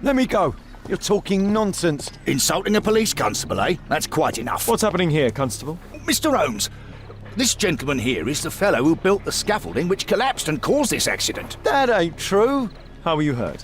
Let me go. You're talking nonsense. Insulting a police constable, eh? That's quite enough. What's happening here, Constable? Mr. Holmes, this gentleman here is the fellow who built the scaffolding which collapsed and caused this accident. That ain't true. How were you hurt?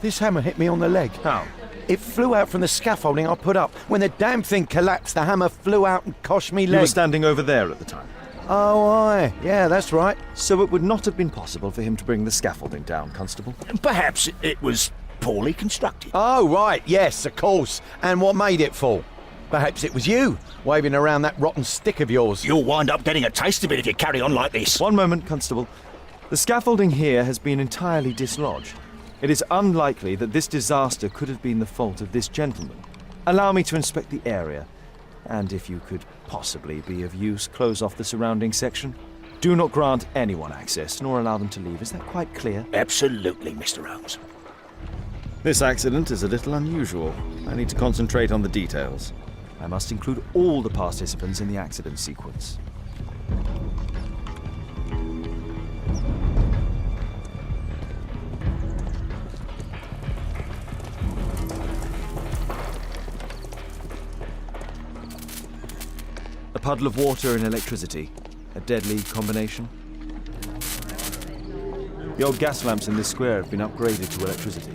This hammer hit me on the leg. How? It flew out from the scaffolding I put up. When the damn thing collapsed, the hammer flew out and cost me You leg. were standing over there at the time. Oh, aye. Yeah, that's right. So it would not have been possible for him to bring the scaffolding down, Constable? Perhaps it was poorly constructed. Oh, right. Yes, of course. And what made it fall? Perhaps it was you, waving around that rotten stick of yours. You'll wind up getting a taste of it if you carry on like this. One moment, Constable. The scaffolding here has been entirely dislodged. It is unlikely that this disaster could have been the fault of this gentleman. Allow me to inspect the area, and if you could possibly be of use, close off the surrounding section. Do not grant anyone access, nor allow them to leave. Is that quite clear? Absolutely, Mr. Holmes. This accident is a little unusual. I need to concentrate on the details. I must include all the participants in the accident sequence. A puddle of water and electricity. A deadly combination. The old gas lamps in this square have been upgraded to electricity.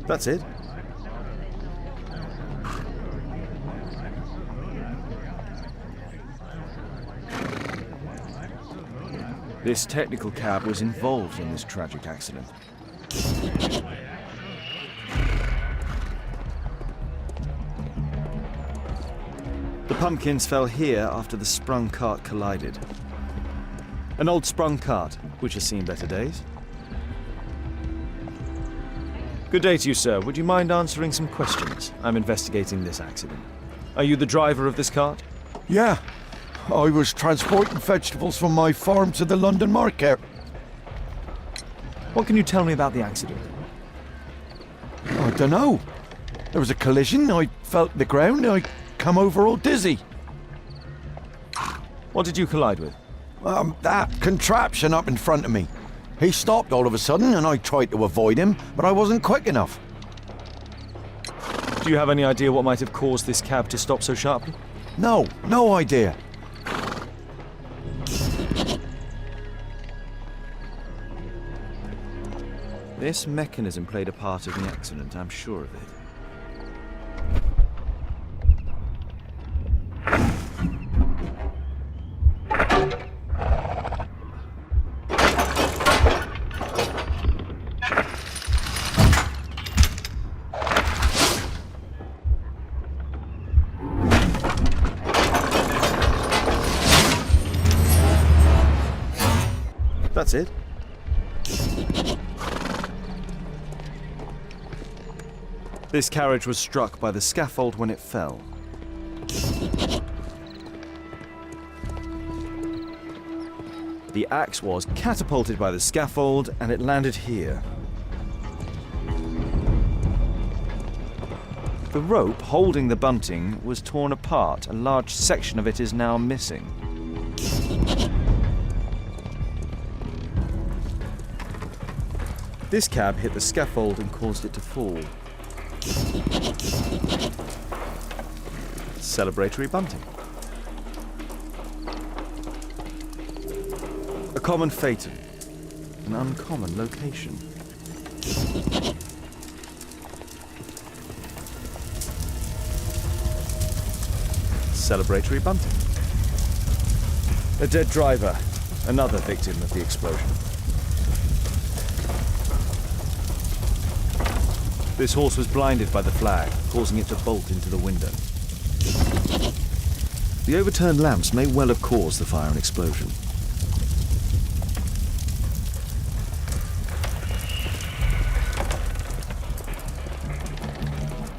That's it. This technical cab was involved in this tragic accident. The pumpkins fell here after the sprung cart collided. An old sprung cart, which has seen better days. Good day to you, sir. Would you mind answering some questions? I'm investigating this accident. Are you the driver of this cart? Yeah. I was transporting vegetables from my farm to the London market. What can you tell me about the accident? I don't know. There was a collision, I felt the ground, I come over all dizzy. What did you collide with? That contraption up in front of me. He stopped all of a sudden and I tried to avoid him, but I wasn't quick enough. Do you have any idea what might have caused this cab to stop so sharply? No idea. This mechanism played a part in the accident, I'm sure of it. That's it. This carriage was struck by the scaffold when it fell. The axe was catapulted by the scaffold and it landed here. The rope holding the bunting was torn apart. A large section of it is now missing. This cab hit the scaffold and caused it to fall. Celebratory bunting. A common phaeton. An uncommon location. Celebratory bunting. A dead driver. Another victim of the explosion. This horse was blinded by the flag, causing it to bolt into the window. The overturned lamps may well have caused the fire and explosion.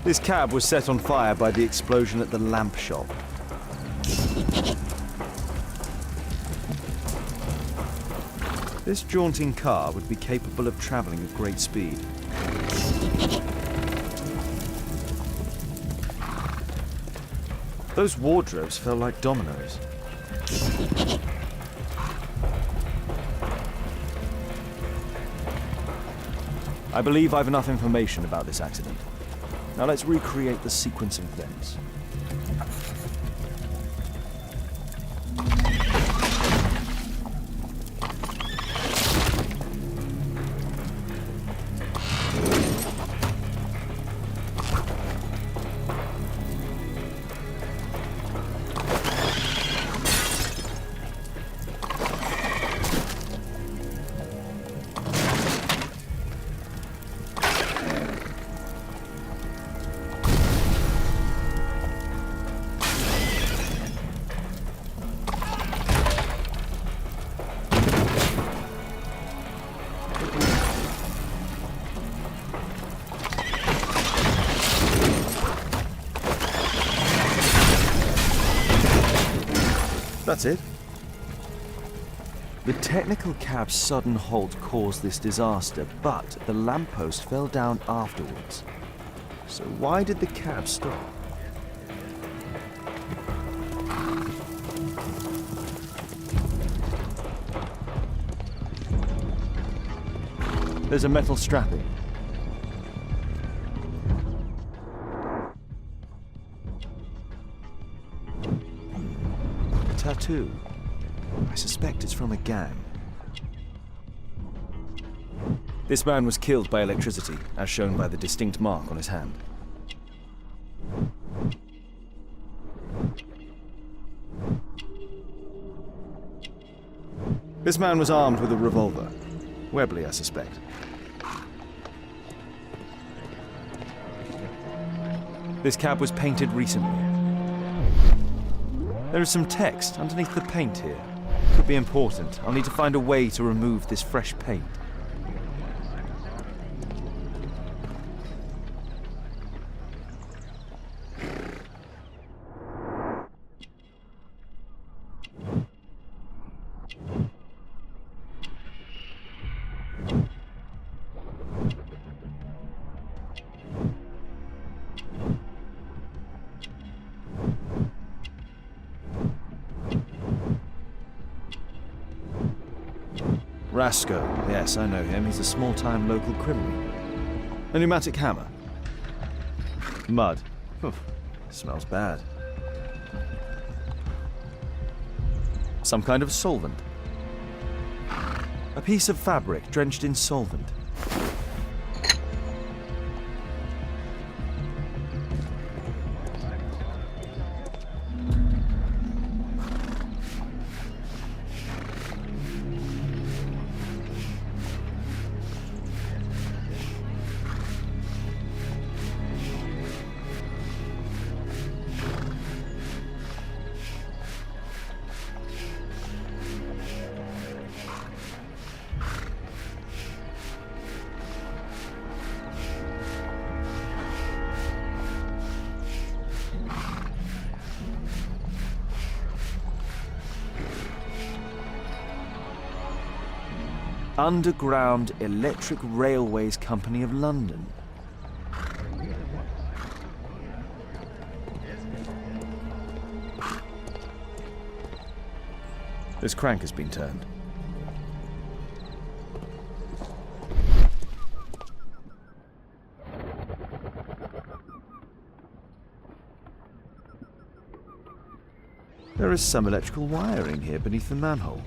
This cab was set on fire by the explosion at the lamp shop. This jaunting car would be capable of traveling at great speed. Those wardrobes fell like dominoes. I believe I've enough information about this accident. Now let's recreate the sequence of events. That's it. The technical cab's sudden halt caused this disaster, but the lamppost fell down afterwards. So why did the cab stop? There's a metal strapping. Tattoo. I suspect it's from a gang. This man was killed by electricity, as shown by the distinct mark on his hand. This man was armed with a revolver. Webley, I suspect. This cab was painted recently. There is some text underneath the paint here. Could be important. I'll need to find a way to remove this fresh paint. Rasco. Yes, I know him. He's a small-time local criminal. A pneumatic hammer. Mud. Oof, smells bad. Some kind of solvent. A piece of fabric drenched in solvent. Underground Electric Railways Company of London. This crank has been turned. There is some electrical wiring here beneath the manhole.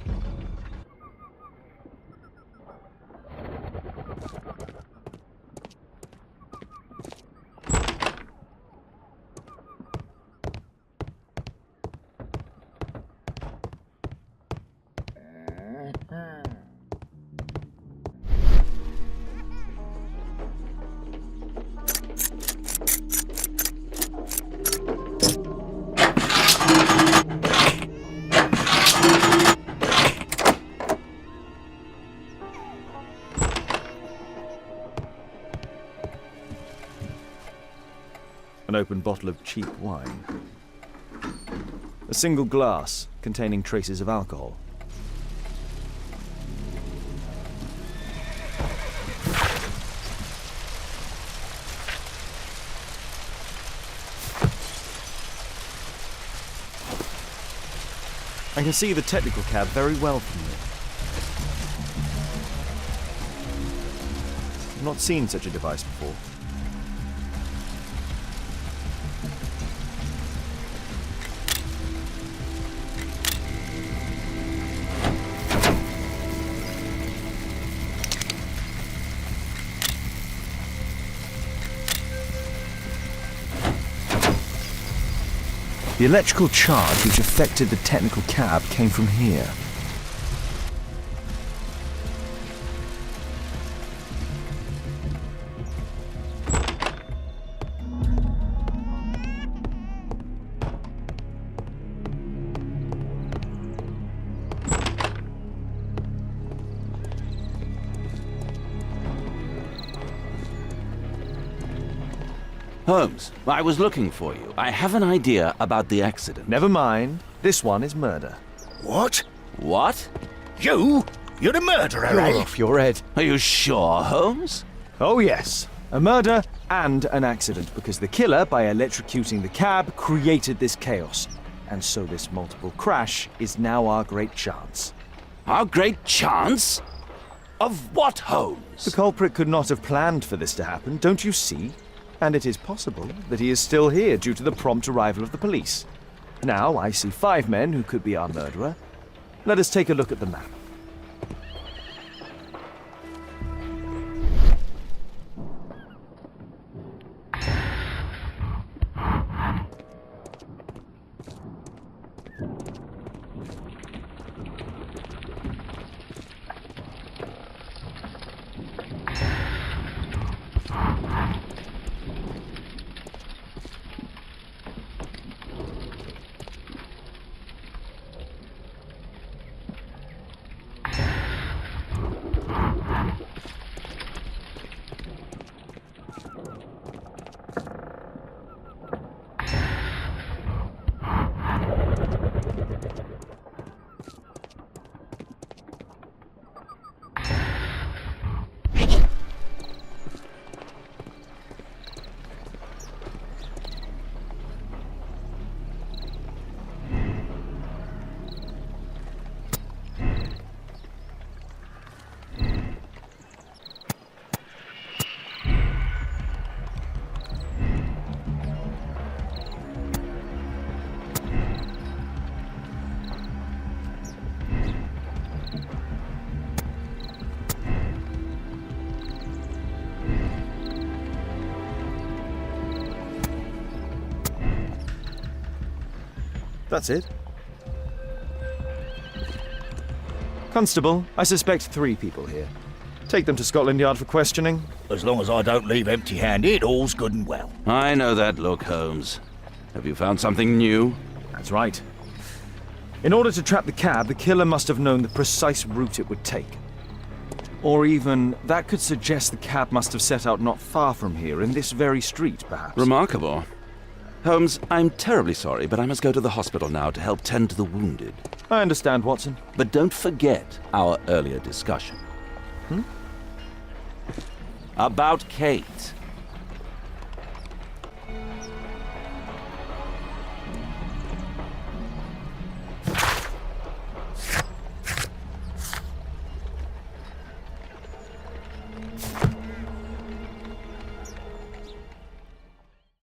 An open bottle of cheap wine. A single glass containing traces of alcohol. I can see the technical cab very well from here. I've not seen such a device before. The electrical charge which affected the technical cab came from here. Holmes, I was looking for you. I have an idea about the accident. Never mind. This one is murder. What? What? You? You're the murderer, You're eh? off your head. Are you sure, Holmes? Oh yes, a murder and an accident, because the killer, by electrocuting the cab, created this chaos. And so this multiple crash is now our great chance. Our great chance? Of what, Holmes? The culprit could not have planned for this to happen, don't you see? And it is possible that he is still here due to the prompt arrival of the police. Now I see 5 men who could be our murderer. Let us take a look at the map. That's it. Constable, I suspect 3 people here. Take them to Scotland Yard for questioning. As long as I don't leave empty-handed, all's good and well. I know that look, Holmes. Have you found something new? That's right. In order to trap the cab, the killer must have known the precise route it would take. Or even, that could suggest the cab must have set out not far from here, in this very street, perhaps. Remarkable. Holmes, I'm terribly sorry, but I must go to the hospital now to help tend to the wounded. I understand, Watson. But don't forget our earlier discussion. About Kate.